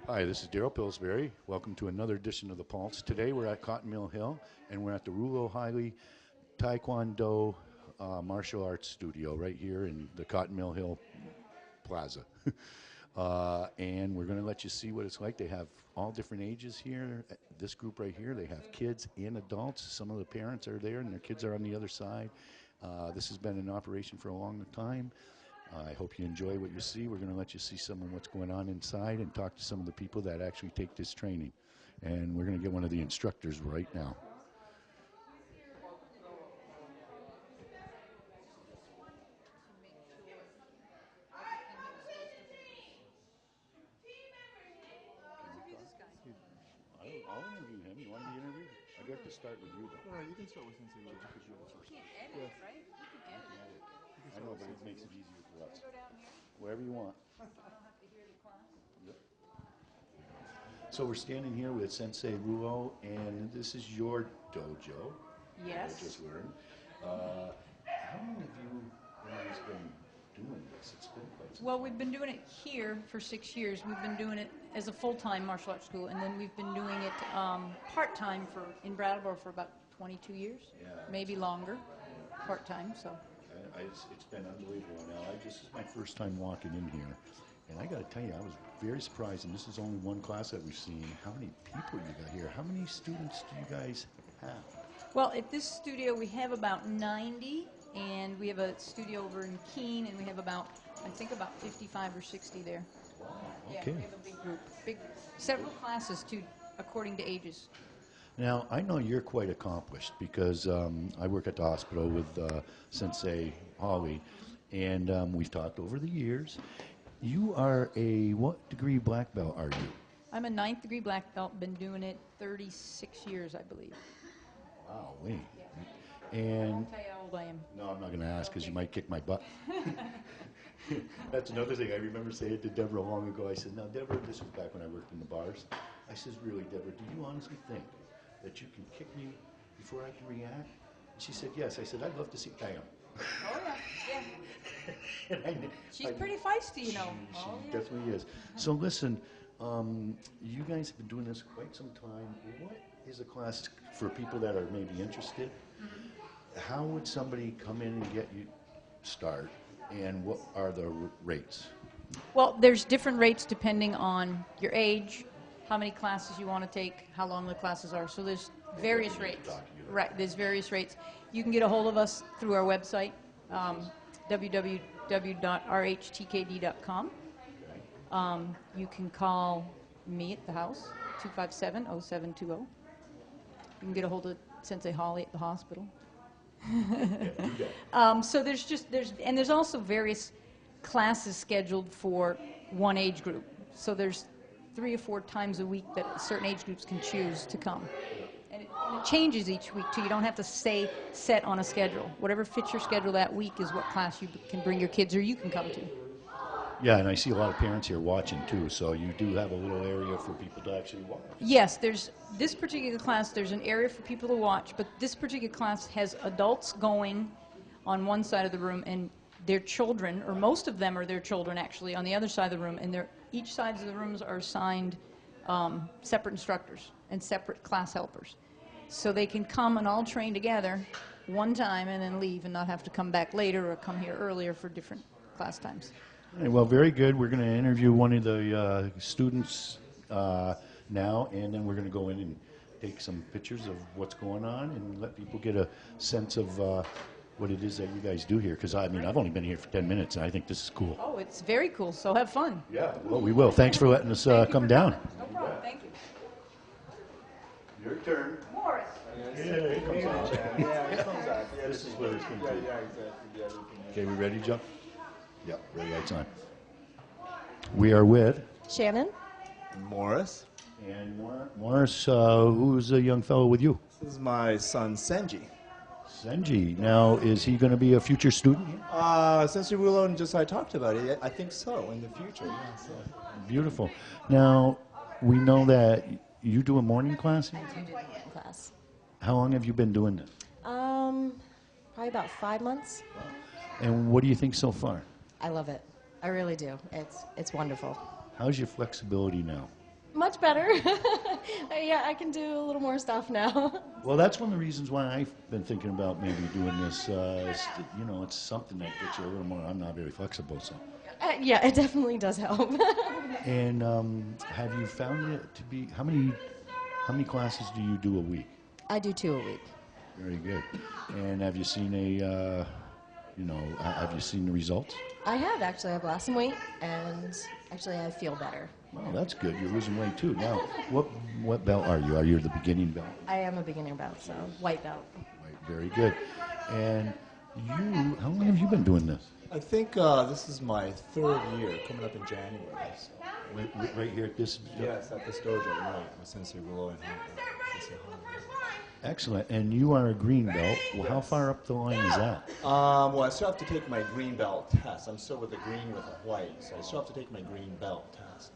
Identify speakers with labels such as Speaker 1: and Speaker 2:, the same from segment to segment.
Speaker 1: Hi, this is Daryl Pillsbury. Welcome to another edition of The Pulse. Today we're at Cotton Mill Hill, and we're at the Rouleau Holley Tae martial arts studio right here in the Cotton Mill Hill Plaza. And we're going to let you see what it's like. They have all different ages here. This group right here, they have kids and adults. Some of the parents are there, and their kids are on the other side. This has been in operation for a long time. I hope you enjoy what you see. We're going to let you see some of what's going on inside and talk to some of the people that actually take this training. And we're going to get one of the instructors right now. I'll interview him. You want to be interviewed? I'd like to start with you, though.
Speaker 2: No, you can start with Sensei Rouleau because you're the first.
Speaker 3: You can't edit, right? You can edit.
Speaker 1: I know, but it makes it easier for us. Wherever you want.
Speaker 3: I don't have to hear the class.
Speaker 1: Yep. So we're standing here with Sensei Rouleau, and this is your dojo.
Speaker 3: Yes.
Speaker 1: I just learned. How long have you guys been doing this? It's been quite some
Speaker 3: Well,
Speaker 1: time.
Speaker 3: we've been doing it here for 6 years. We've been doing it as a full-time martial arts school, and then we've been doing it part-time in Brattleboro for about 22 years, maybe longer, part-time. So.
Speaker 1: It's been unbelievable. Now, this is my first time walking in here, and I got to tell you, I was very surprised, and this is only one class that we've seen, how many people you got here. How many students do you guys have?
Speaker 3: Well, at this studio, we have about 90, and we have a studio over in Keene, and we have about 55 or 60 there.
Speaker 1: Wow,
Speaker 3: Yeah,
Speaker 1: okay.
Speaker 3: we have a big group. Several classes, too, according to ages.
Speaker 1: Now, I know you're quite accomplished because I work at the hospital with Sensei Holley, and we've talked over the years. You are a what degree black belt are you?
Speaker 3: I'm a 9th degree black belt, been doing it 36 years, I believe.
Speaker 1: Wow, wait.
Speaker 3: I
Speaker 1: And
Speaker 3: won't tell you how old I am.
Speaker 1: no, I'm not going to ask because you might kick my butt. That's another thing I remember saying to Deborah long ago. I said, now, Deborah, this was back when I worked in the bars. I says, really, Deborah, do you honestly think that you can kick me before I can react? And she said, yes. I said, I'd love to see. Bam.
Speaker 3: Oh, yeah.
Speaker 1: And
Speaker 3: She's pretty feisty, you know.
Speaker 1: She definitely is. So listen, you guys have been doing this quite some time. What is a class for people that are maybe interested? How would somebody come in and get you start, and what are the rates?
Speaker 3: Well, there's different rates depending on your age, how many classes you want to take, how long the classes are. So there's various rates. Right, there's various rates. You can get a hold of us through our website, www.rhtkd.com. You can call me at the house, 257-0720. You can get a hold of Sensei Holley at the hospital. So there's also various classes scheduled for one age group. So there's 3 or 4 times a week that certain age groups can choose to come. And it changes each week, too. You don't have to stay set on a schedule. Whatever fits your schedule that week is what class you can bring your kids or you can come to.
Speaker 1: Yeah, and I see a lot of parents here watching, too, so you do have a little area for people to actually watch.
Speaker 3: Yes, there's this particular class, there's an area for people to watch, but this particular class has adults going on one side of the room and their children, or most of them are their children, actually, on the other side of the room, and each sides of the rooms are assigned separate instructors and separate class helpers. So they can come and all train together one time and then leave and not have to come back later or come here earlier for different class times.
Speaker 1: All right, well, very good. We're going to interview one of the students now, and then we're going to go in and take some pictures of what's going on and let people get a sense of what it is that you guys do here. Because, I mean, I've only been here for 10 minutes, and I think this is cool.
Speaker 3: Oh, it's very cool, so have fun.
Speaker 1: Yeah, well, we will. Thanks for letting us come down.
Speaker 3: No problem, thank you.
Speaker 1: Your turn.
Speaker 3: Morris.
Speaker 1: Yeah, it comes out.
Speaker 2: Yeah, it comes out. Yeah,
Speaker 1: This is where it's going to
Speaker 2: yeah,
Speaker 1: be.
Speaker 2: exactly. Yeah,
Speaker 1: Okay, we ready, Joe? Yep, ready, lights on. We are with
Speaker 4: Shannon?
Speaker 2: Morris.
Speaker 1: and Morris, who's a young fellow with you?
Speaker 2: This is my son, Senji.
Speaker 1: Senji. Now, is he going to be a future student here?
Speaker 2: Sensei Rouleau and just I talked about it. I think so, in the future. Yeah, so.
Speaker 1: Beautiful. Now, we know that you do a morning class here?
Speaker 4: Class.
Speaker 1: How long have you been doing this?
Speaker 4: Probably about 5 months.
Speaker 1: And what do you think so far?
Speaker 4: I love it. I really do. It's wonderful.
Speaker 1: How's your flexibility now?
Speaker 4: Much better. Yeah, I can do a little more stuff now.
Speaker 1: Well, that's one of the reasons why I've been thinking about maybe doing this. It's something that gets you a little more. I'm not very flexible, so.
Speaker 4: Yeah, it definitely does help.
Speaker 1: And have you found it to be how many classes do you do a week?
Speaker 4: I do 2 a week.
Speaker 1: Very good. And have you seen have you seen the results?
Speaker 4: I have actually. I've lost some weight, and actually I feel better.
Speaker 1: Well, that's good. You're losing weight too. Now, what belt are you? Are you the beginning belt?
Speaker 4: I am a beginner belt, so white belt.
Speaker 1: Right, very good. And how long have you been doing this?
Speaker 2: I think this is my 3rd year, coming up in January. So.
Speaker 1: Right here at this?
Speaker 2: Yes, at this dojo, right. My sensei Rouleau and Sensei Holley.
Speaker 1: Excellent. And you are a green belt. Well, how far up the line is that?
Speaker 2: Well, I still have to take my green belt test. I'm still with a green with a white, so I still have to take my green belt test.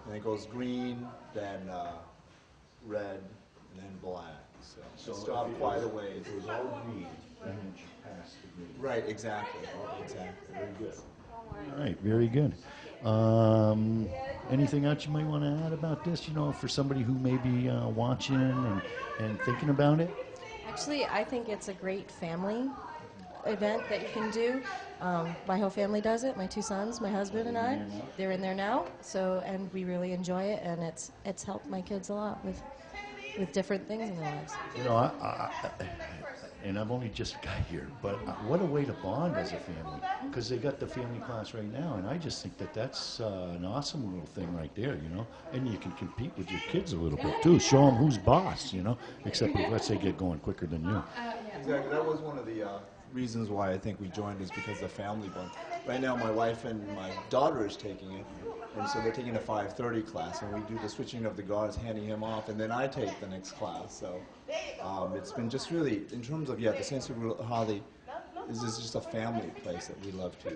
Speaker 2: And it goes green, then red, and then black. So I still have quite a ways.
Speaker 1: It was all green, then you passed the green.
Speaker 2: Right, exactly.
Speaker 1: Very good. All right, very good. Anything else you might want to add about this, for somebody who may be watching and thinking about it?
Speaker 4: Actually, I think it's a great family event that you can do. My whole family does it. My 2 sons, my husband, and I. They're in there now. And we really enjoy it, and it's helped my kids a lot with different things in their lives.
Speaker 1: And I've only just got here, but what a way to bond as a family, because they got the family class right now, and I just think that's an awesome little thing right there, and you can compete with your kids a little bit too, show them who's boss, except if, let's say, get going quicker than you.
Speaker 2: Exactly. That was one of the reasons why I think we joined, is because of the family bond. Right now, my wife and my daughter is taking it, and so they're taking a 5:30 class, and we do the switching of the guards, handing him off, and then I take the next class. So it's been just really, in terms of, the Sensei Rouleau Holley is just a family place that we love to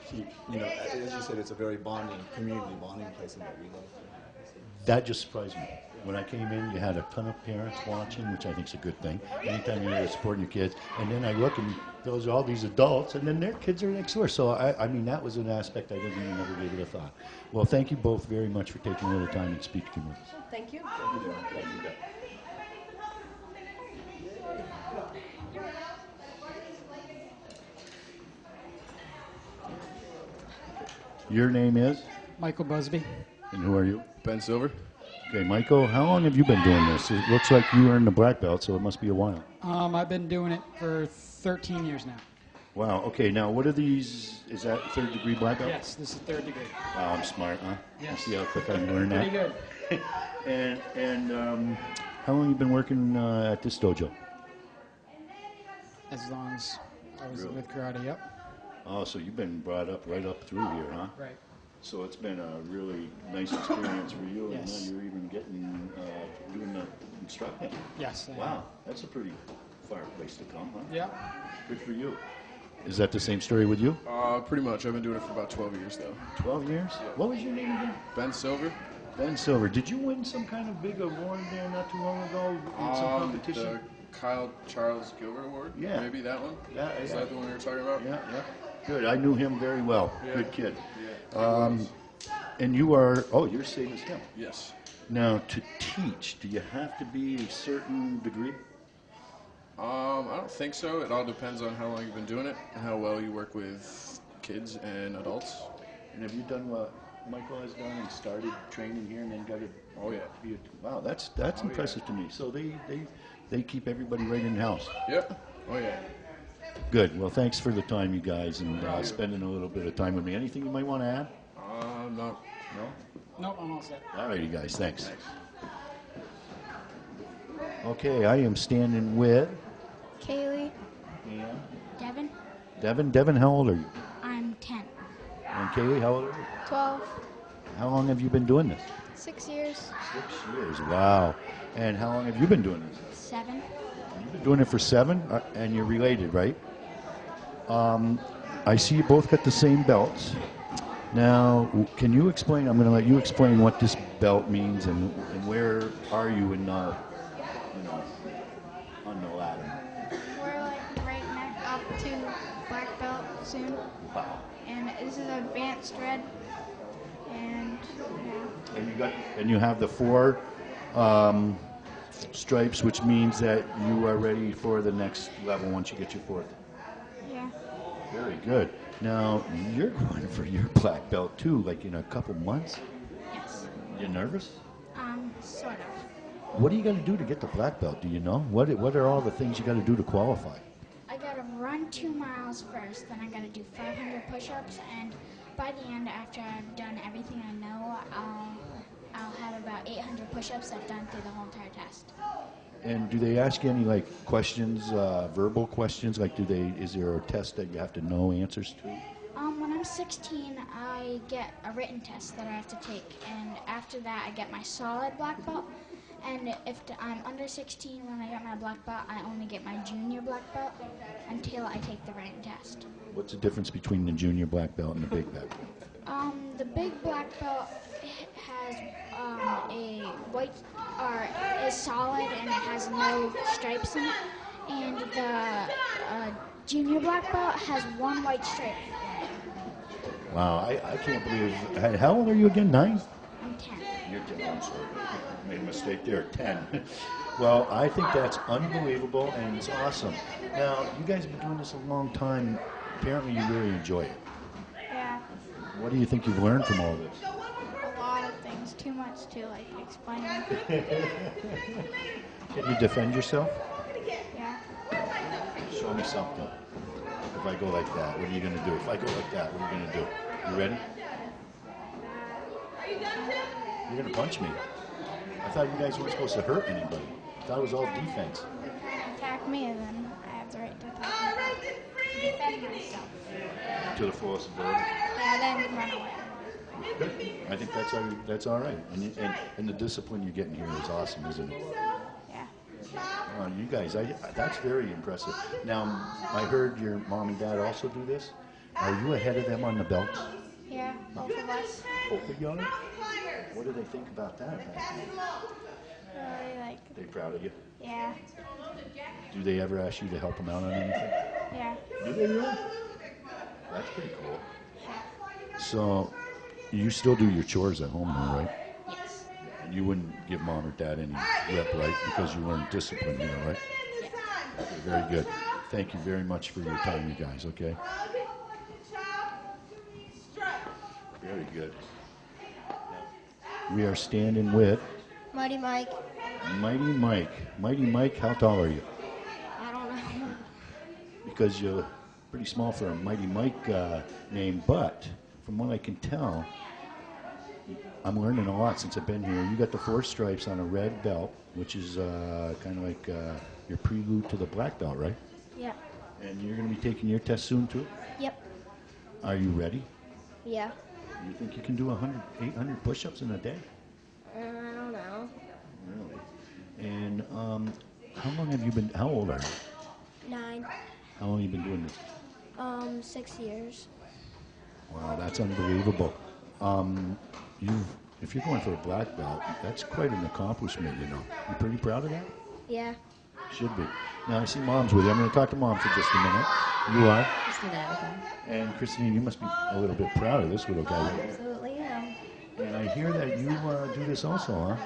Speaker 2: keep, as you said, it's a very community bonding place that we love to.
Speaker 1: That just surprised me. When I came in, you had a ton of parents watching, which I think is a good thing. Anytime you're supporting your kids, and then I look and those are all these adults, and then their kids are next door. So I mean, that was an aspect I didn't even ever give it a thought. Well, thank you both very much for taking a little time and speaking with us.
Speaker 4: Thank you.
Speaker 1: Your name is?
Speaker 5: Michael Busby.
Speaker 1: And who are you?
Speaker 6: Ben Silver.
Speaker 1: Okay, Michael, how long have you been doing this? It looks like you earned the black belt, so it must be a while.
Speaker 5: I've been doing it for 13 years now.
Speaker 1: Wow, okay, now what are these? Is that 3rd degree black belt?
Speaker 5: Yes, this is 3rd degree.
Speaker 1: Wow, I'm smart, huh?
Speaker 5: Yes.
Speaker 1: See how quick I can learn that?
Speaker 5: Pretty good.
Speaker 1: And how long have you been working at this dojo?
Speaker 5: As long as I was with karate, yep.
Speaker 1: Oh, so you've been brought up right up through here, huh?
Speaker 5: Right.
Speaker 1: So it's been a really nice experience for you,
Speaker 5: Yes.
Speaker 1: and now you're even getting doing the instructing.
Speaker 5: Yes. I am.
Speaker 1: Wow, that's a pretty far place to come, huh?
Speaker 5: Yeah.
Speaker 1: Good for you. Is that the same story with you?
Speaker 6: Pretty much. I've been doing it for about 12 years, though.
Speaker 1: 12 years? What was your name again?
Speaker 6: Ben Silver.
Speaker 1: Ben Silver. Did you win some kind of big award there not too long ago in some competition?
Speaker 6: The Kyle Charles Gilbert Award.
Speaker 1: Yeah.
Speaker 6: Maybe that one. Is
Speaker 1: yeah.
Speaker 6: that the one we were talking about?
Speaker 1: Yeah. Good. I knew him very well.
Speaker 6: Yeah.
Speaker 1: Good kid.
Speaker 6: Yeah.
Speaker 1: And you are, you're same as him.
Speaker 6: Yes.
Speaker 1: Now, to teach, do you have to be a certain degree?
Speaker 6: I don't think so. It all depends on how long you've been doing it and how well you work with kids and adults.
Speaker 1: And have you done what Michael has done and started training here and then got to be wow, that's impressive to me. So they keep everybody right in house.
Speaker 6: Yep. Oh, yeah.
Speaker 1: Good. Well, thanks for the time, you guys, and spending a little bit of time with me. Anything you might want to add?
Speaker 6: No.
Speaker 1: No?
Speaker 5: Nope, I'm all set.
Speaker 1: All right, you guys. Thanks. Okay, I am standing with
Speaker 7: Kaylee.
Speaker 1: and
Speaker 7: Devin.
Speaker 1: Devin, how old are you?
Speaker 7: I'm 10.
Speaker 1: And Kaylee, how old are you?
Speaker 7: 12.
Speaker 1: How long have you been doing this?
Speaker 7: 6 years.
Speaker 1: 6 years. Wow. And how long have you been doing this?
Speaker 7: 7.
Speaker 1: You've been doing it for 7, and you're related, right? I see you both got the same belts. Now, can you explain? I'm going to let you explain what this belt means and where are you in on the ladder.
Speaker 7: We're like right next up to black belt soon.
Speaker 1: Wow.
Speaker 7: And this is advanced red. And Yeah.
Speaker 1: And you have the 4 stripes, which means that you are ready for the next level once you get your 4th.
Speaker 7: Yeah.
Speaker 1: Very good. Now, you're going for your black belt too, like in a couple months?
Speaker 7: Yes.
Speaker 1: You nervous?
Speaker 7: Sort of.
Speaker 1: What do you got to do to get the black belt? Do you know? What are all the things you got to do to qualify?
Speaker 7: I gotta run 2 miles first, then I gotta do 500 push-ups, and by the end, after I've done everything I know, I'll have about 800 push-ups I've done through the whole entire test.
Speaker 1: And do they ask you any like questions, verbal questions? Like, is there a test that you have to know answers to?
Speaker 7: When I'm 16, I get a written test that I have to take, and after that, I get my solid black belt. And if I'm under 16 when I get my black belt, I only get my junior black belt until I take the written test.
Speaker 1: What's the difference between the junior black belt and the big black belt?
Speaker 7: The big black belt has a white, or is solid and it has no stripes in it. And the junior black belt has 1 white stripe.
Speaker 1: Wow, I can't believe. How old are you again? 9?
Speaker 7: I'm 10.
Speaker 1: You're 10. I'm sorry. Made a mistake there. 10. Well, I think that's unbelievable and it's awesome. Now, you guys have been doing this a long time. Apparently, you really enjoy it.
Speaker 7: Yeah,
Speaker 1: What do you think you've learned from all this?
Speaker 7: a lot of things. Too much to explain.
Speaker 1: Can you defend yourself?
Speaker 7: Yeah.
Speaker 1: Show me something. If I go like that, what are you going to do? If I go like that, what are you going to do? You ready? You're going to punch me. I thought you guys weren't supposed to hurt anybody. I thought it was all defense.
Speaker 7: Attack me, and then I have the right to attack you. Defend myself.
Speaker 1: To the fullest ability.
Speaker 7: Yeah, then run away.
Speaker 1: Good. I think that's all right. And the discipline you're getting here is awesome, isn't it?
Speaker 7: Yeah.
Speaker 1: You guys, that's very impressive. Now, I heard your mom and dad also do this. Are you ahead of them on the belts?
Speaker 7: Yeah, both of us.
Speaker 1: Both of you are? What do they think about that?
Speaker 7: Really
Speaker 1: They proud of you?
Speaker 7: yeah,
Speaker 1: Do they ever ask you to help them out on anything?
Speaker 7: yeah.
Speaker 1: Do they really? That's pretty cool. So, you still do your chores at home though, right?
Speaker 7: Yes.
Speaker 1: And you wouldn't give mom or dad any rep, right? Because you weren't disciplined, right?
Speaker 7: Yeah.
Speaker 1: Okay, very good. Thank you very much for your time, you guys, okay? Very good. We are standing with
Speaker 7: Mighty Mike.
Speaker 1: Mighty Mike. Mighty Mike, how tall are you?
Speaker 7: I don't know.
Speaker 1: Because you're pretty small for a Mighty Mike name, but from what I can tell, I'm learning a lot since I've been here. You got the 4 stripes on a red belt, which is kind of like your prelude to the black belt, right?
Speaker 7: Yeah.
Speaker 1: And you're going to be taking your test soon, too?
Speaker 7: Yep.
Speaker 1: Are you ready?
Speaker 7: Yeah.
Speaker 1: You think you can do 800 push-ups in a day?
Speaker 7: I don't know.
Speaker 1: Really? And how old are you?
Speaker 7: 9.
Speaker 1: How long have you been doing this?
Speaker 7: 6 years.
Speaker 1: Wow, that's unbelievable. If you're going for a black belt, that's quite an accomplishment, you know. You pretty proud of that?
Speaker 7: Yeah.
Speaker 1: Should be. Now, I see Mom's with you. I'm going to talk to Mom for just a minute. You are? And Christine, you must be a little bit proud of this little guy.
Speaker 4: Absolutely, yeah.
Speaker 1: And I hear that you do this also, huh?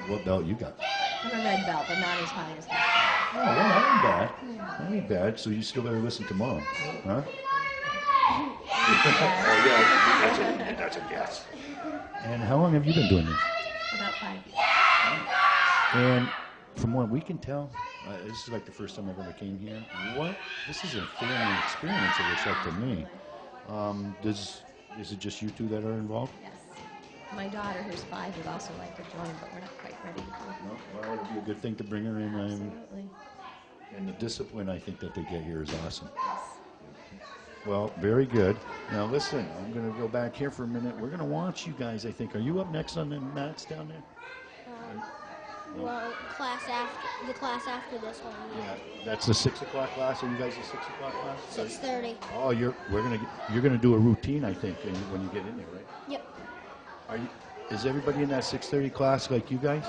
Speaker 1: What belt you got?
Speaker 4: I'm a red belt, but not as high as that.
Speaker 1: Oh, well, that ain't bad. That ain't bad. So you still better listen to Mom, huh? Oh, yeah, that's a yes. And how long have you been doing this?
Speaker 4: About 5 years.
Speaker 1: And from what we can tell, this is like the first time I've ever came here. This is a family experience, it looks like to me. Is it just you two that are involved?
Speaker 4: Yes. My daughter, who's 5, would also like to join, but we're not quite ready to go.
Speaker 1: No? Well, it would be a good thing to bring her in.
Speaker 4: Absolutely.
Speaker 1: And the discipline I think that they get here is awesome. Well, very good. Now listen, I'm going to go back here for a minute. We're going to watch you guys, I think. Are you up next on the mats down there?
Speaker 7: Well, the class after this one.
Speaker 1: Yeah. That's the 6 o'clock class. Are you guys the 6 o'clock class?
Speaker 7: 6:30.
Speaker 1: Oh, you're gonna do a routine, I think, when you get in there, right?
Speaker 7: Yep.
Speaker 1: Is everybody in that 6:30 class like you guys?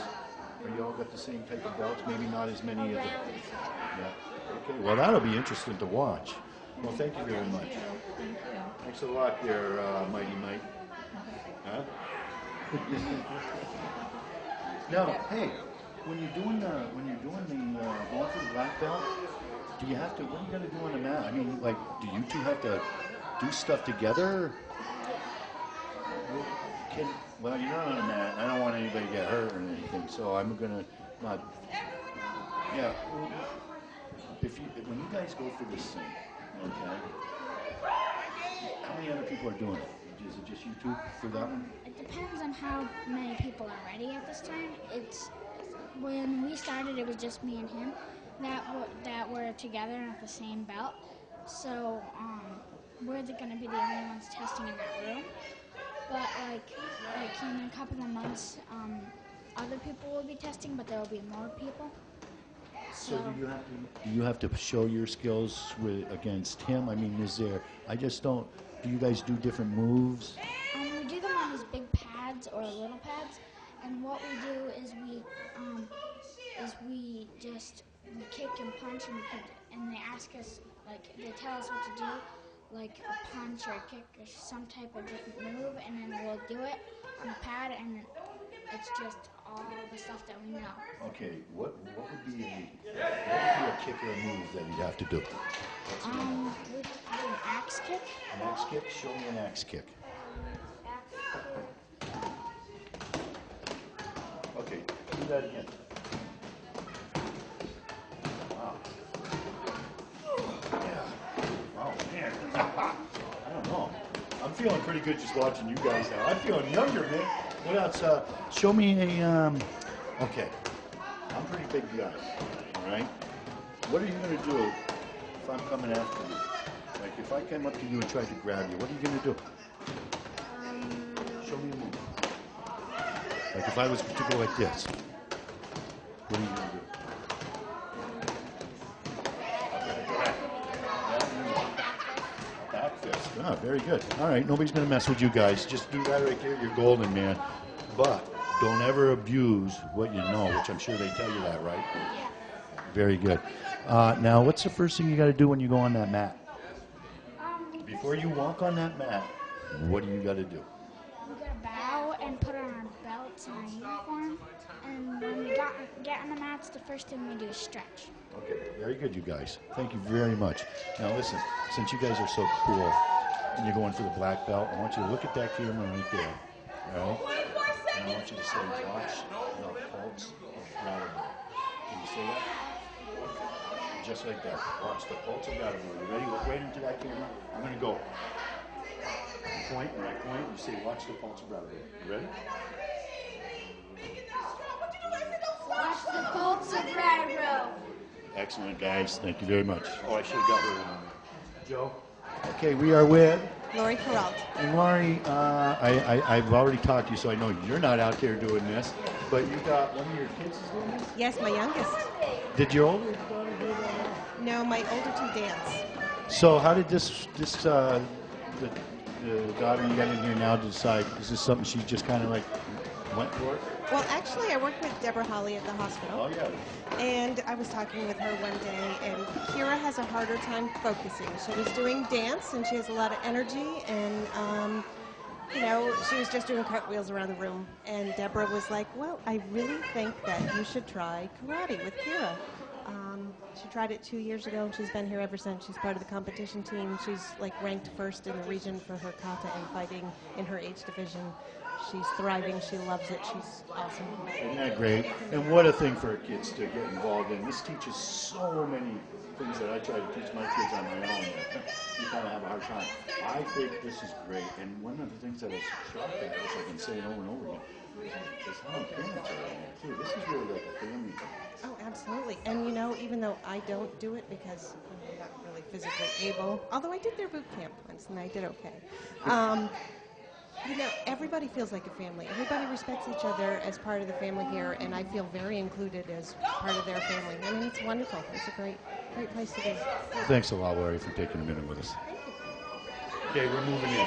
Speaker 1: Or you all got the same type of belts? Maybe not as many of them. Yeah. Okay. Well, that'll be interesting to watch. Well, thank you very much.
Speaker 4: Thank you.
Speaker 1: Thanks a lot, there, Mighty Mike. Huh? Now, hey, when you're doing the going for the black belt, do you have to? What are you gonna do on the mat? I mean, like, do you two have to do stuff together? Well, you're not on a mat. I don't want anybody to get hurt or anything, so I'm gonna not. Yeah. When you guys go for this thing, okay? How many other people are doing it? Is it just you two for that one?
Speaker 7: It depends on how many people are ready at this time. When we started, it was just me and him that were together at the same belt. So we're going to be the only ones testing in that room. But like in a couple of months, other people will be testing, but there will be more people.
Speaker 1: So do you have to show your skills against him? I mean, do you guys do different moves?
Speaker 7: We do them on these big pads or little pads, and what we do is we kick and punch, and they ask us, like, they tell us what to do, like a punch or a kick or some type of different move, and then we'll do it on the pad, and it's just all the stuff that we know.
Speaker 1: Okay, what would be a kick or a move that you'd have to do?
Speaker 7: We'd do an axe kick.
Speaker 1: An axe kick? Show me an axe kick. Okay, do that again. Wow. Yeah. Oh, man. I don't know. I'm feeling pretty good just watching you guys now. I'm feeling younger, man. What else? Show me a, okay. I'm a pretty big guy, all right? What are you going to do if I'm coming after you? Like, if I came up to you and tried to grab you, what are you going to do? Show me a move. Like, if I was to go like this, what are you going to do? Back fist. Ah, very good. All right, nobody's going to mess with you guys. Just do that right there. You're golden, man. But don't ever abuse what you know, which I'm sure they tell you that, right? Very good. Now, what's the first thing you got to do when you go on that mat? Before you walk on that mat, what do you got to do?
Speaker 7: We got to bow and put on our belts and our uniform. And when we get on the mats, the first thing we do is stretch.
Speaker 1: Okay, very good, you guys. Thank you very much. Now, listen, since you guys are so cool and you're going for the black belt, I want you to look at that camera right there. All right? And I want you to say, watch the pulse of Brattleboro. Can you say that? Just like that. Watch the pulse of Brattleboro. You ready? Look right into that camera. I'm going to go. You point, and I point, and you say, watch the pulse of Brattleboro. You ready?
Speaker 7: Watch the pulse of Brattleboro.
Speaker 1: Excellent, guys. Thank you very much. Oh, I should have got her. Joe? Okay, we are with
Speaker 8: Lori Peralt.
Speaker 1: And Laurie, I've already talked to you, so I know you're not out there doing this, but you got one of your kids is doing this?
Speaker 8: Yes, my youngest.
Speaker 1: Did your older daughter do that?
Speaker 8: No, my older two dance.
Speaker 1: So how did the daughter you got in here now decide, is this something she just kind of like went for it?
Speaker 8: Well, actually, I work with Deborah Holley at the hospital.
Speaker 1: Oh, yeah.
Speaker 8: And I was talking with her one day, and Kira has a harder time focusing. She was doing dance, and she has a lot of energy, and, she was just doing cartwheels around the room. And Deborah was like, well, I really think that you should try karate with Kira. She tried it 2 years ago, and she's been here ever since. She's part of the competition team. She's, ranked first in the region for her kata and fighting in her age division. She's thriving. She loves it. She's awesome.
Speaker 1: Isn't that great? And what a thing for kids to get involved in. This teaches so many things that I try to teach my kids on my own. You kind of have a hard time. I think this is great. And one of the things that I was shocked at, which I've been saying over and over again, is how many parents are in there, too. This is really like a family thing.
Speaker 8: Oh, absolutely. And, even though I don't do it because I'm not really physically able, although I did their boot camp once, and I did okay. Everybody feels like a family. Everybody respects each other as part of the family here, and I feel very included as part of their family. I mean, it's wonderful. It's a great place to be.
Speaker 1: Thanks a lot, Larry, for taking a minute with us. Okay, we're moving in.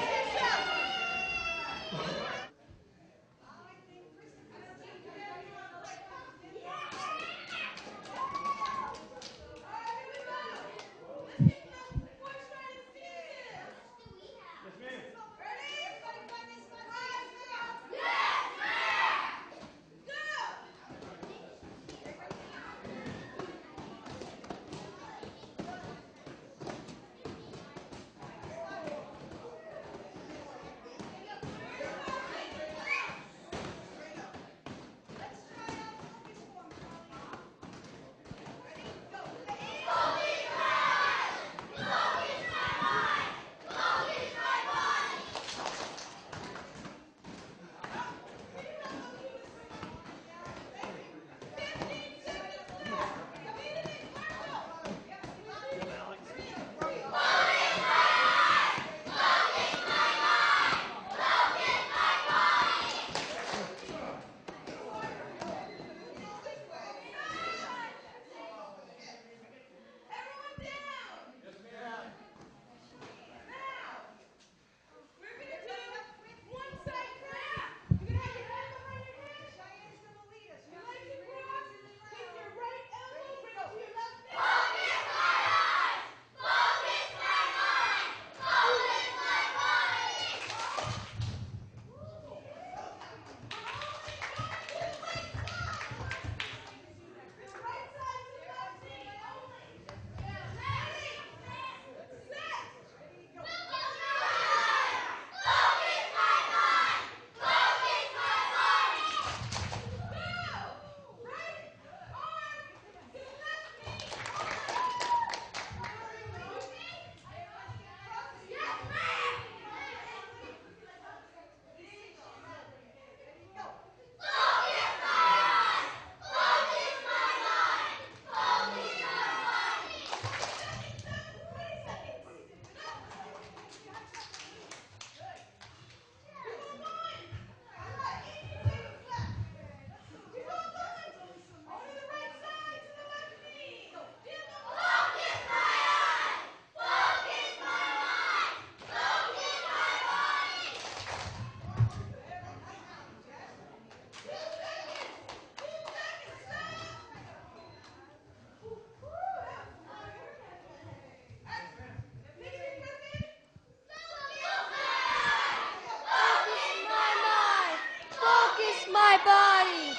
Speaker 4: my body.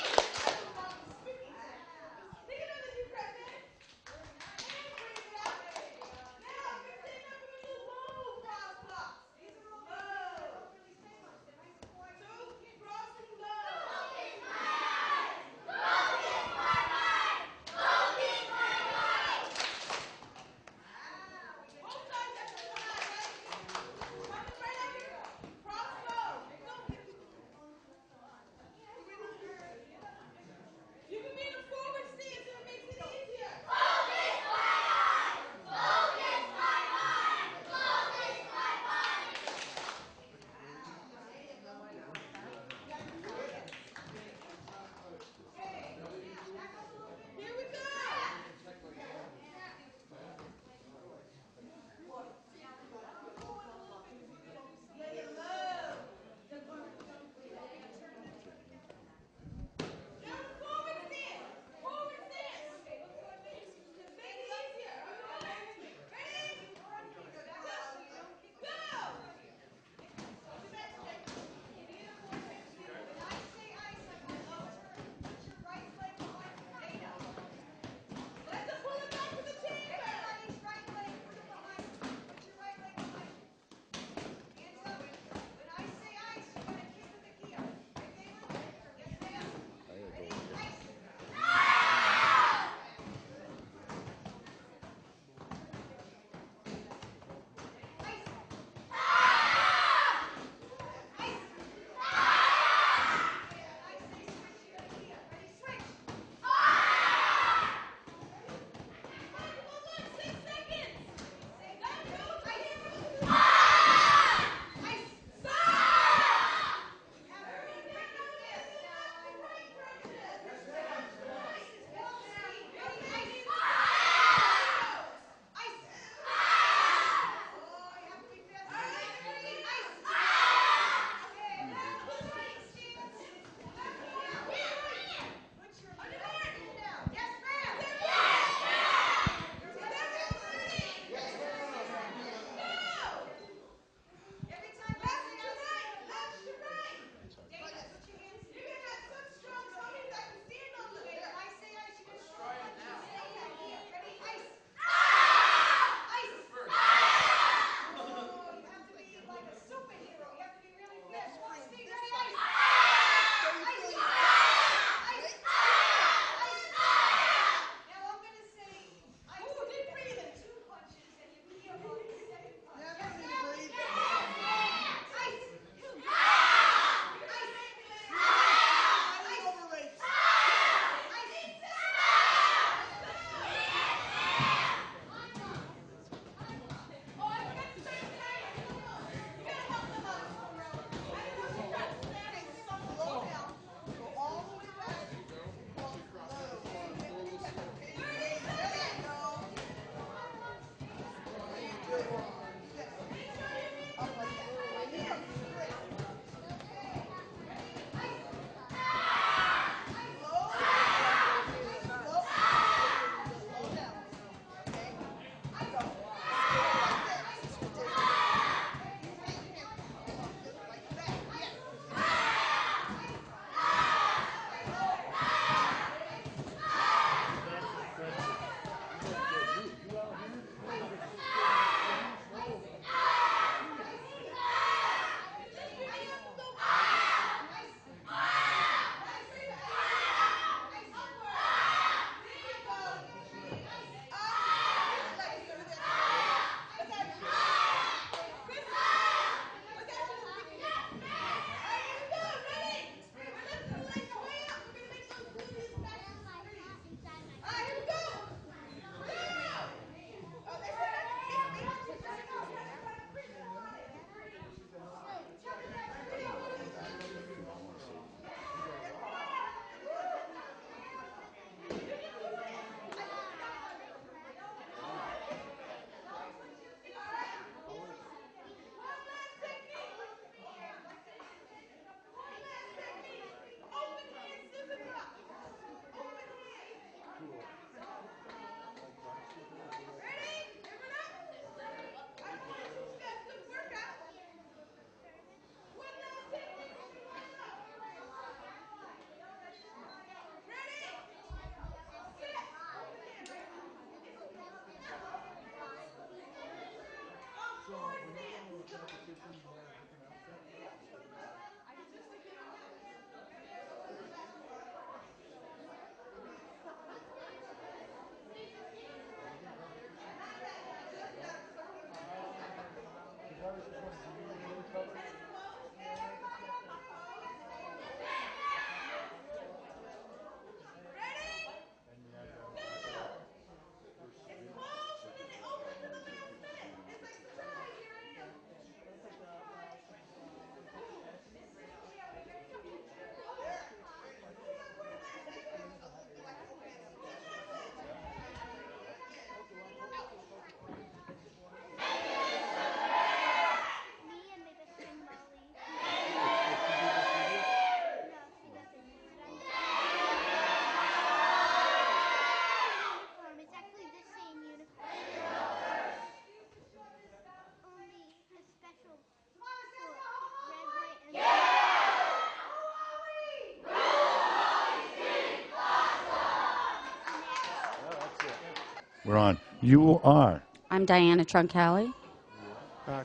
Speaker 1: We're on. You are.
Speaker 9: I'm Diana Troncalli.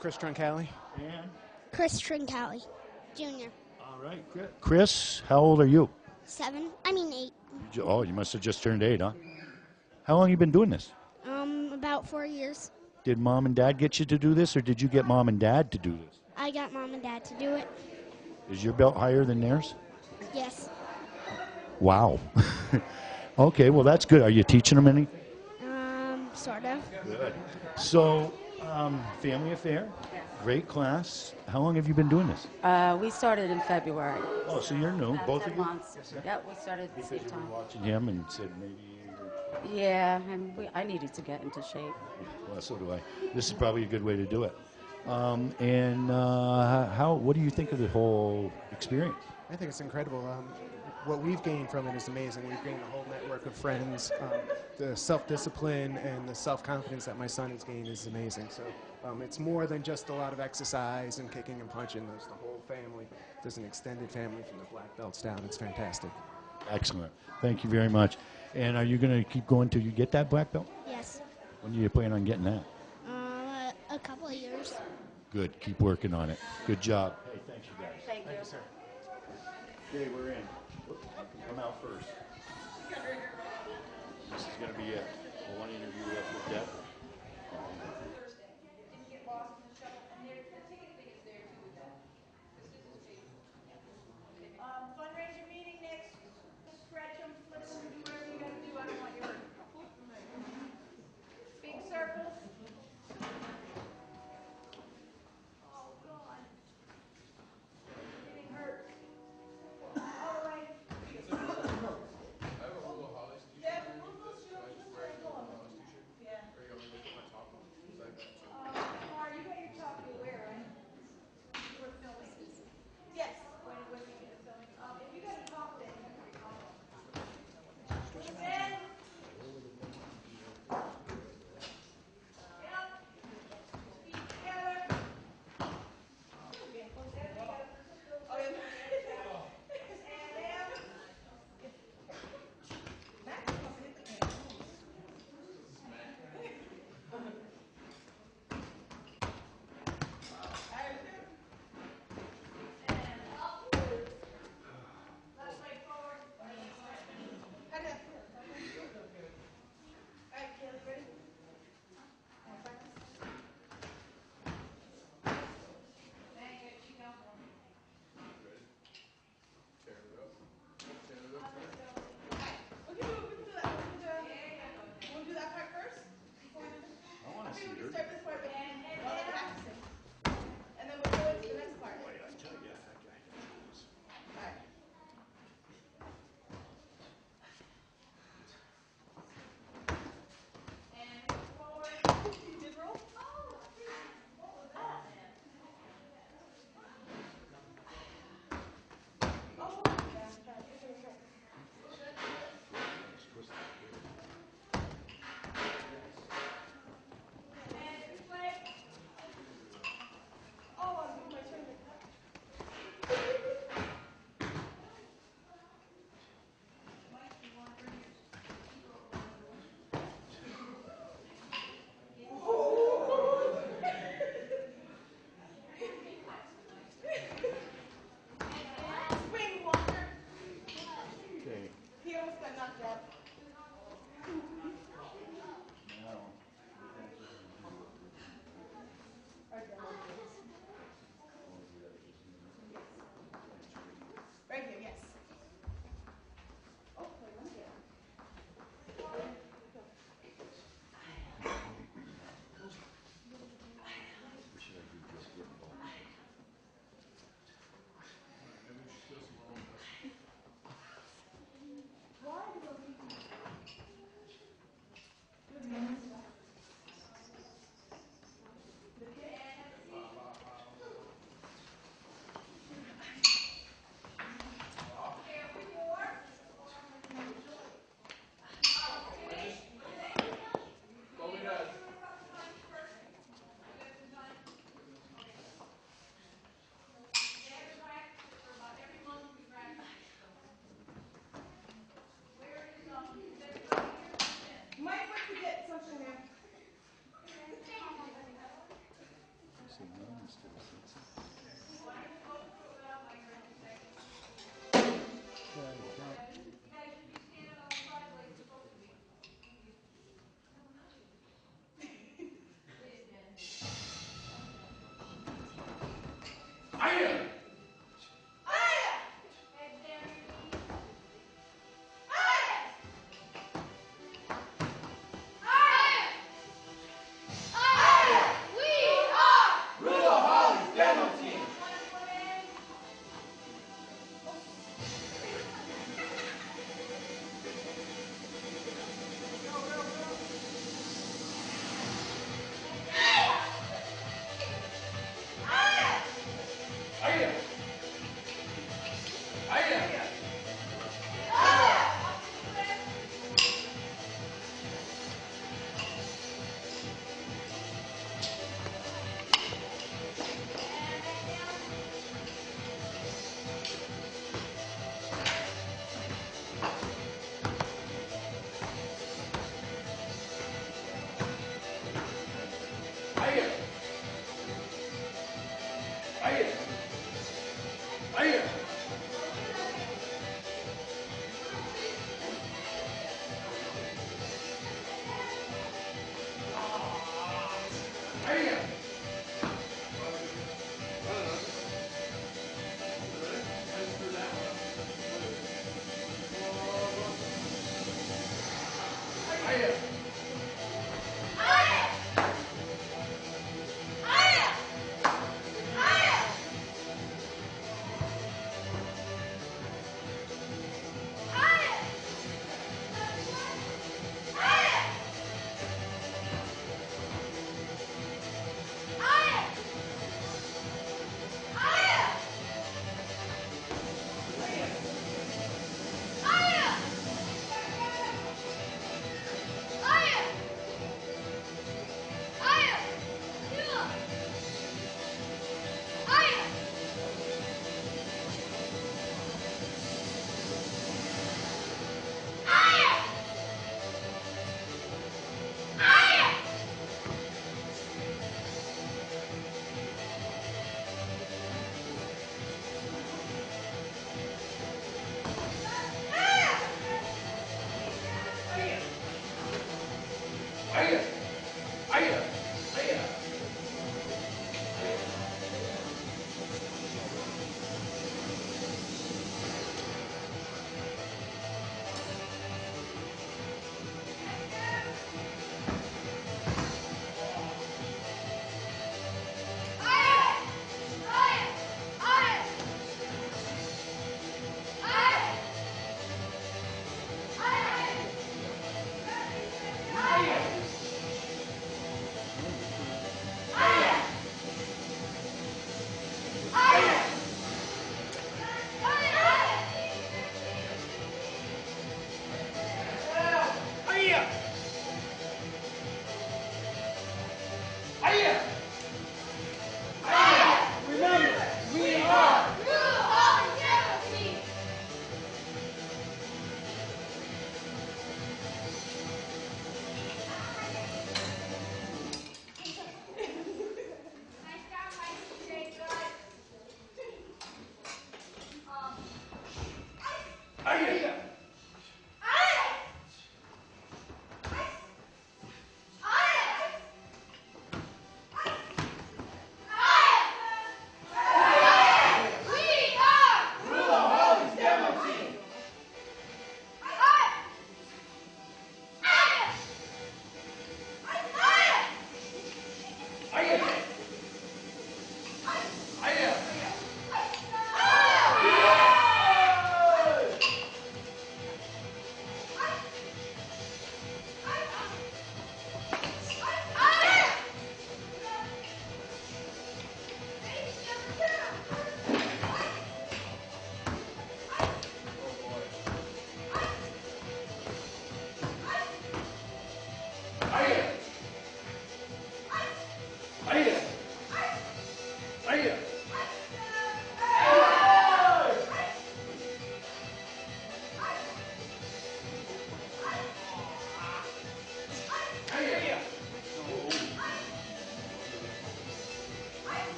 Speaker 5: Chris Troncalli.
Speaker 1: And?
Speaker 10: Chris Trincali, Jr.
Speaker 1: All right. Chris, how old are you?
Speaker 10: 8.
Speaker 1: Oh, you must have just turned 8, huh? How long you been doing this?
Speaker 10: About 4 years.
Speaker 1: Did mom and dad get you to do this, or did you get mom and dad to do this?
Speaker 10: I got mom and dad to do it.
Speaker 1: Is your belt higher than theirs?
Speaker 10: Yes.
Speaker 1: Wow. Okay, well, that's good. Are you teaching them anything?
Speaker 10: Sort of.
Speaker 1: Good. So, family affair, great class. How long have you been doing this?
Speaker 9: We started in February.
Speaker 1: Oh, so you're new, both
Speaker 9: 10
Speaker 1: of you?
Speaker 9: months. Yeah, we started at the same time.
Speaker 1: Watching him and said maybe.
Speaker 9: Yeah, and I needed to get into shape.
Speaker 1: Well, so do I. This is probably a good way to do it. What do you think of the whole experience?
Speaker 11: I think it's incredible. What we've gained from it is amazing. We've gained a whole network of friends. The self-discipline and the self-confidence that my son has gained is amazing. So it's more than just a lot of exercise and kicking and punching. There's the whole family. There's an extended family from the black belts down. It's fantastic.
Speaker 1: Excellent. Thank you very much. And are you going to keep going till you get that black belt?
Speaker 10: Yes.
Speaker 1: When do you plan on getting that?
Speaker 10: A couple of years.
Speaker 1: Good. Keep working on it. Good job. Hey, thanks, you guys.
Speaker 9: Thank you.
Speaker 11: Sir.
Speaker 1: Okay, we're in. Come out first. This is going to be it. One interview left with Deb.
Speaker 3: Fundraiser meeting next. Stretch them, flip them, do whatever you got to do. I don't want your big circles. Oh, God. Getting hurt. All right.
Speaker 6: I have a Rouleau Holley t-shirt. Yeah. Are you going to put my top on? Is that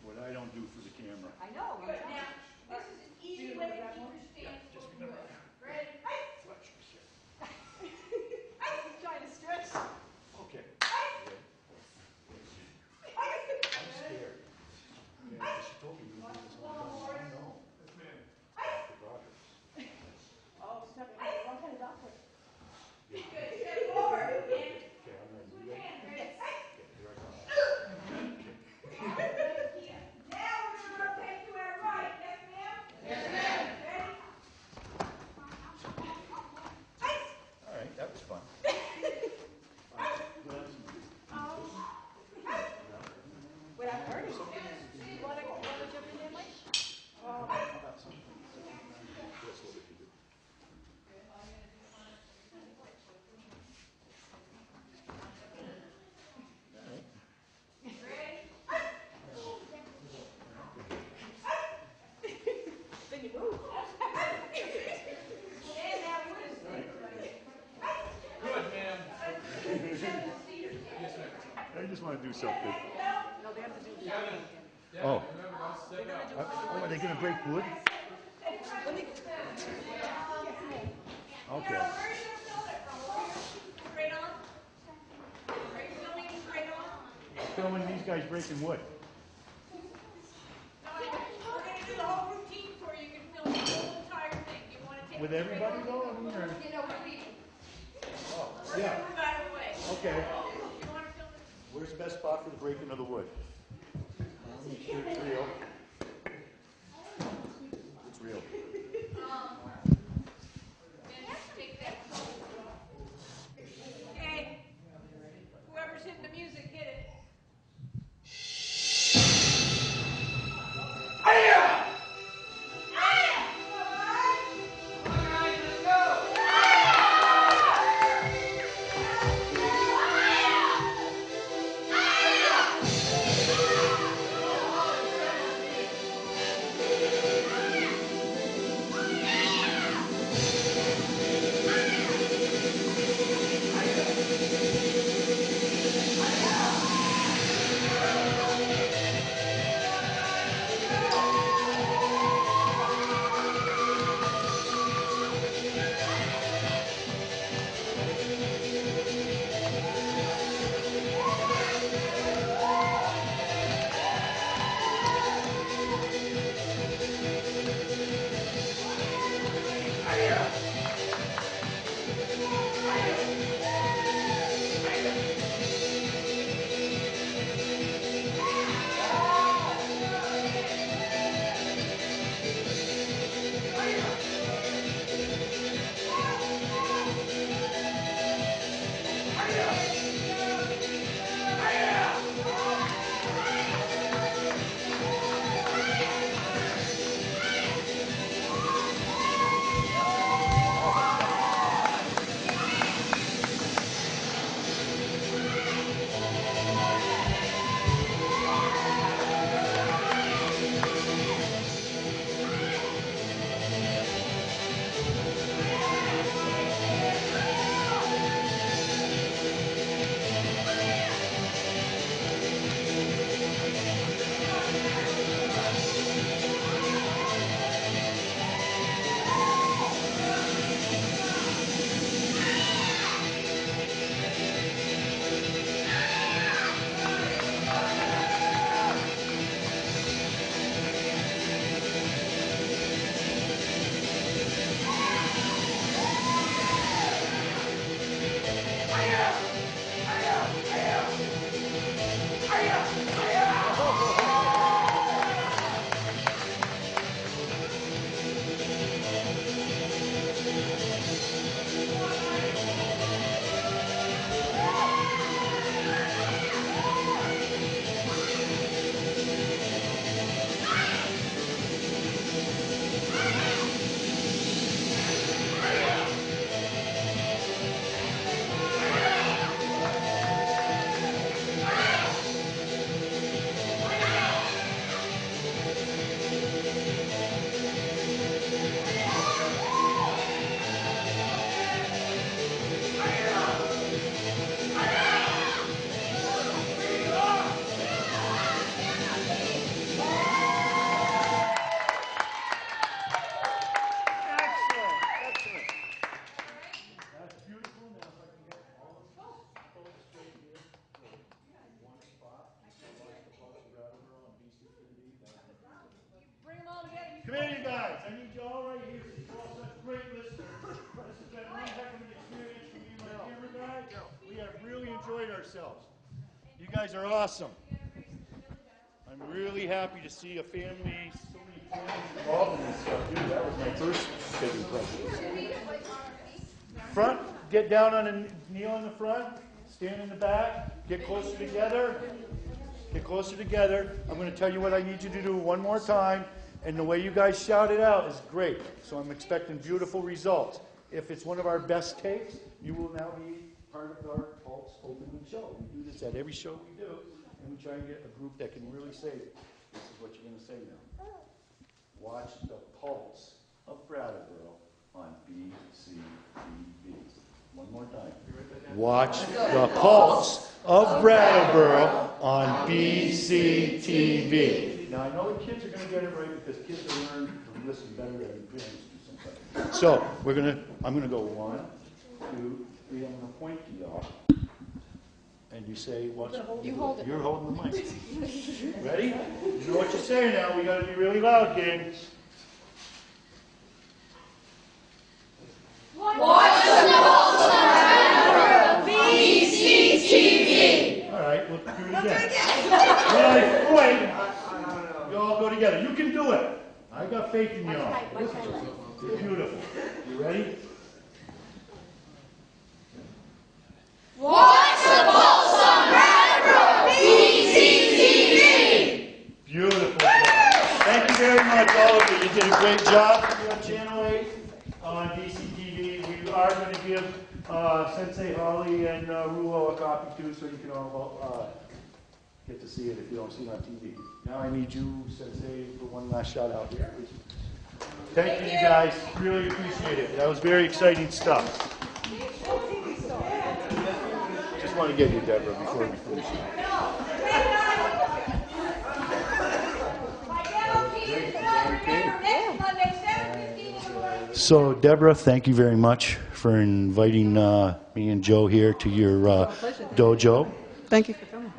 Speaker 1: What I don't do for the camera.
Speaker 3: I know. Good. Now, this is an easy way to keep your stance looking good. Ready?
Speaker 1: Flex your shit.
Speaker 3: He's trying to stretch.
Speaker 1: Okay. I'm scared. Yeah, she told me you were this one. I know. Yes, ma'am. The progress.
Speaker 3: Oh, step forward. What kind of doctor? Good. Step forward. And
Speaker 1: Okay, I'm ready.
Speaker 3: put your hand. Ready?
Speaker 1: Okay, here I come.
Speaker 3: Now we're going to rotate to our right. Yes, ma'am? Yes, ma'am. Ready?
Speaker 1: All right, that was fun.
Speaker 3: Without hurting. You want to jump in there, Mike? Then you move. And now
Speaker 1: Good, ma'am. I just want to do something.
Speaker 3: No, they have to do the
Speaker 1: Oh. Are they going to break wood? Okay.
Speaker 3: Straight on. Are you filming straight on?
Speaker 1: Filming these guys breaking wood.
Speaker 3: No, we're going to do the whole routine for you. You can film the whole entire thing. You want to take
Speaker 1: With
Speaker 3: it straight
Speaker 1: everybody
Speaker 3: on?
Speaker 1: though? I mean, or...
Speaker 3: You know, with people.
Speaker 1: Oh,
Speaker 3: We're
Speaker 1: yeah.
Speaker 3: going to move out of the way.
Speaker 1: Okay.
Speaker 3: You want to film it?
Speaker 1: Where's the best spot for the breaking of the wood? Make sure it's real. It's real.
Speaker 3: Then take that. Okay. Whoever's hitting the music, hit it.
Speaker 1: yourselves. You guys are awesome. I'm really happy to see a family, so many families involved in this stuff. Dude, that was my first big impression. Front, get down on a kneel in the front, stand in the back, get closer together. Get closer together. I'm going to tell you what I need you to do one more time, and the way you guys shout it out is great. So I'm expecting beautiful results. If it's one of our best takes, you will now be part of our Pulse opening show. We do this at every show we do, and we try and get a group that can really say, this is what you're going to say now. Watch the Pulse of Brattleboro on BCTV. One more time. Watch the Pulse of Brattleboro on BCTV. Now, I know the kids are going to get it right because kids are learning to listen better than parents do sometimes. So, I'm going to go 1, 2, 3. I'm going to point to y'all. And you say,
Speaker 3: You hold it.
Speaker 1: You're holding the mic. Ready? You know what you're saying now. We got to be really loud, gang.
Speaker 12: Watch the Pulse of Brattleboro, BCTV.
Speaker 1: All right, we'll do it again. When I point, you all go together. You can do it. I got faith in y'all. Beautiful. You ready?
Speaker 12: Watch the Pulse of Brattleboro, BCTV.
Speaker 1: Beautiful job. Thank you very much, all of you. You did a great job on Channel 8 on BCTV. We are going to give Sensei Holley and Rouleau a copy too, so you can all get to see it if you don't see it on TV. Now I need you, Sensei, for one last shout out here. Thank you, guys. Really appreciate it. That was very exciting stuff. Just want to get you, Deborah, before we finish. So, Deborah, thank you very much for inviting me and Joe here to your dojo.
Speaker 13: Thank you for coming.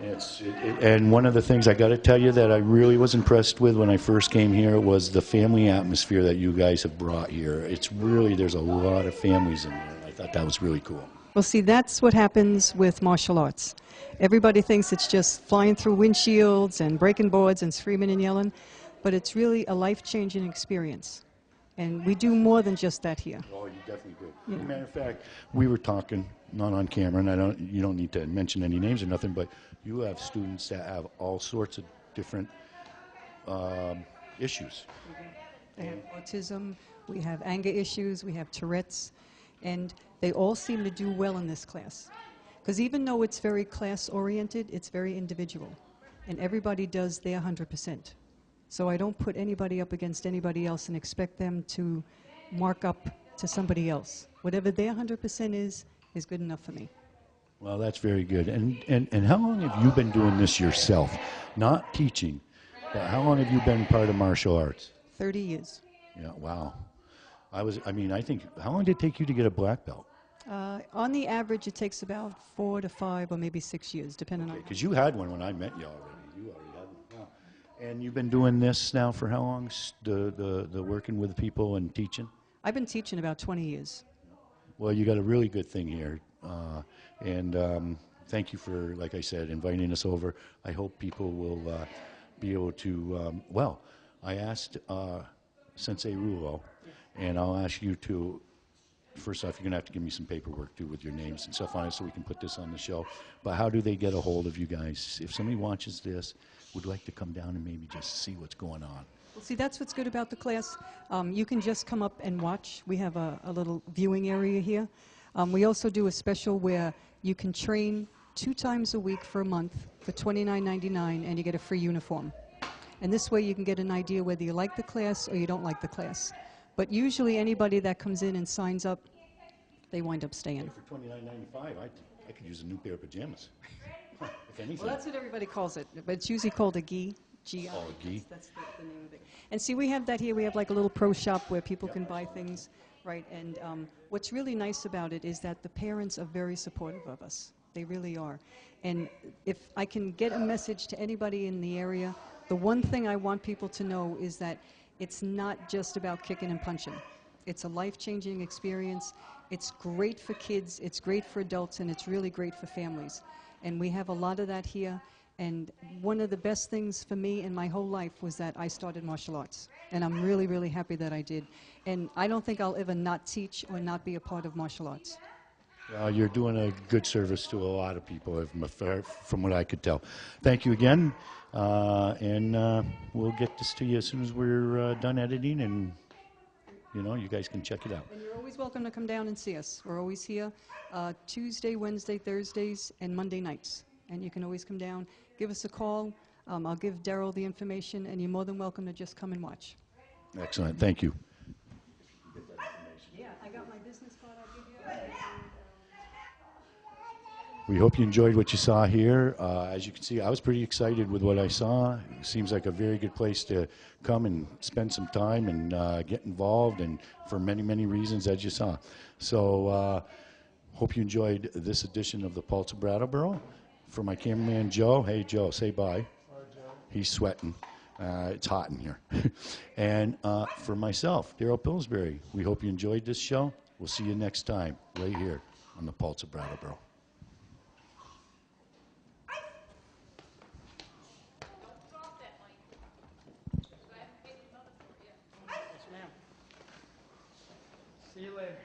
Speaker 1: And one of the things I got to tell you that I really was impressed with when I first came here was the family atmosphere that you guys have brought here. It's really, there's a lot of families in there. I thought that was really cool.
Speaker 13: Well, see, that's what happens with martial arts. Everybody thinks it's just flying through windshields and breaking boards and screaming and yelling, but it's really a life-changing experience. And we do more than just that here.
Speaker 1: Oh, you definitely do.
Speaker 13: Yeah.
Speaker 1: As a matter of fact, we were talking, not on camera, and you don't need to mention any names or nothing, but you have students that have all sorts of different issues.
Speaker 13: They have autism, we have anger issues, we have Tourette's, and they all seem to do well in this class. Because even though it's very class-oriented, it's very individual, and everybody does their 100%. So I don't put anybody up against anybody else and expect them to mark up to somebody else. Whatever their 100% is good enough for me.
Speaker 1: Well, that's very good. And how long have you been doing this yourself? Not teaching, but how long have you been part of martial arts?
Speaker 13: 30 years.
Speaker 1: Yeah, wow. I think, how long did it take you to get a black belt?
Speaker 13: On the average, it takes about 4 to 5 or maybe 6 years, depending on...
Speaker 1: Because you had one when I met you already. You already had one. Wow. And you've been doing this now for how long, the working with people and teaching?
Speaker 13: I've been teaching about 20 years.
Speaker 1: Well, you got a really good thing here. Thank you for, like I said, inviting us over. I hope people will be able to, I asked Sensei Rouleau, and I'll ask you to, first off, you're going to have to give me some paperwork, too, with your names and stuff on it so we can put this on the show. But how do they get a hold of you guys? If somebody watches this, would like to come down and maybe just see what's going on.
Speaker 13: Well, see, that's what's good about the class. You can just come up and watch. We have a little viewing area here. We also do a special where you can train 2 times a week for a month for $29.99, and you get a free uniform. And this way you can get an idea whether you like the class or you don't like the class. But usually anybody that comes in and signs up, they wind up staying.
Speaker 1: For $29.95, I could use a new pair of pajamas, if anything.
Speaker 13: Well, that's what everybody calls it, but it's usually called a gi. G-I.
Speaker 1: Oh, a gi.
Speaker 13: That's the name of it. And see, we have that here. We have like a little pro shop where people can buy things, right? And what's really nice about it is that the parents are very supportive of us. They really are. And if I can get a message to anybody in the area, the one thing I want people to know is that it's not just about kicking and punching. It's a life-changing experience, It's great for kids, it's great for adults, and it's really great for families. And we have a lot of that here. And one of the best things for me in my whole life was that I started martial arts. And I'm really, really happy that I did. And I don't think I'll ever not teach or not be a part of martial arts.
Speaker 1: You're doing a good service to a lot of people, from what I could tell. Thank you again, and we'll get this to you as soon as we're done editing, and you guys can check it out.
Speaker 13: And you're always welcome to come down and see us. We're always here Tuesday, Wednesday, Thursdays, and Monday nights. And you can always come down, give us a call. I'll give Daryl the information, and you're more than welcome to just come and watch.
Speaker 1: Excellent. Thank you.
Speaker 13: Yeah, I got my business card. I'll give you.
Speaker 1: We hope you enjoyed what you saw here. As you can see, I was pretty excited with what I saw. It seems like a very good place to come and spend some time and get involved, and for many, many reasons, as you saw. So hope you enjoyed this edition of the Pulse of Brattleboro. For my cameraman, Joe. Hey, Joe, say bye. Bye, Joe. He's sweating. It's hot in here. And for myself, Daryl Pillsbury, we hope you enjoyed this show. We'll see you next time right here on the Pulse of Brattleboro.
Speaker 5: See you later.